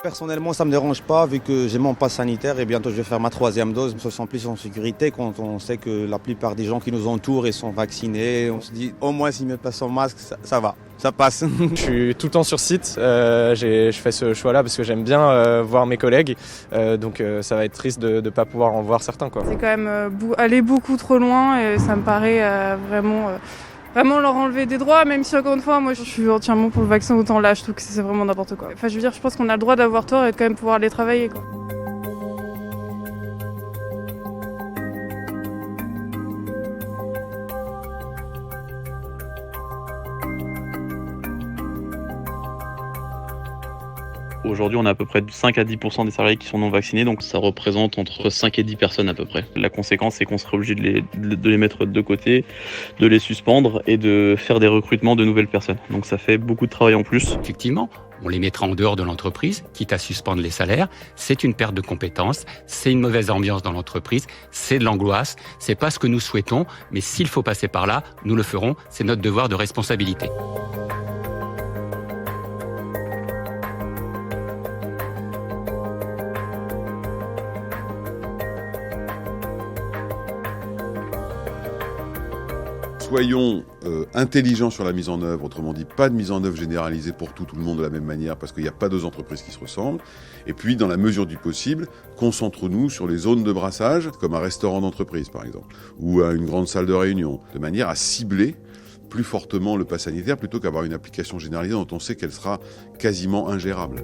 Personnellement, ça ne me dérange pas vu que j'ai mon pass sanitaire et bientôt je vais faire ma 3e dose. On se sent plus en sécurité quand on sait que la plupart des gens qui nous entourent ils sont vaccinés. On se dit au moins s'ils mettent pas son masque, ça va, ça passe. Je suis tout le temps sur site, je fais ce choix-là parce que j'aime bien voir mes collègues, donc ça va être triste de ne pas pouvoir en voir certains, quoi. C'est quand même aller beaucoup trop loin et ça me paraît vraiment leur enlever des droits, même si encore une fois, moi je suis entièrement pour le vaccin, autant là, je trouve que c'est vraiment n'importe quoi. Enfin, je veux dire, je pense qu'on a le droit d'avoir tort et de quand même pouvoir aller travailler, quoi. Aujourd'hui, on a à peu près 5 à 10% des salariés qui sont non vaccinés, donc ça représente entre 5 et 10 personnes à peu près. La conséquence, c'est qu'on serait obligé de les mettre de côté, de les suspendre et de faire des recrutements de nouvelles personnes. Donc ça fait beaucoup de travail en plus. Effectivement, on les mettra en dehors de l'entreprise, quitte à suspendre les salaires. C'est une perte de compétences, c'est une mauvaise ambiance dans l'entreprise, c'est de l'angoisse, c'est pas ce que nous souhaitons, mais s'il faut passer par là, nous le ferons, c'est notre devoir de responsabilité. Soyons intelligents sur la mise en œuvre, autrement dit, pas de mise en œuvre généralisée pour tout le monde de la même manière, parce qu'il n'y a pas deux entreprises qui se ressemblent. Et puis, dans la mesure du possible, concentrons-nous sur les zones de brassage, comme un restaurant d'entreprise par exemple, ou une grande salle de réunion, de manière à cibler plus fortement le pass sanitaire, plutôt qu'avoir une application généralisée dont on sait qu'elle sera quasiment ingérable.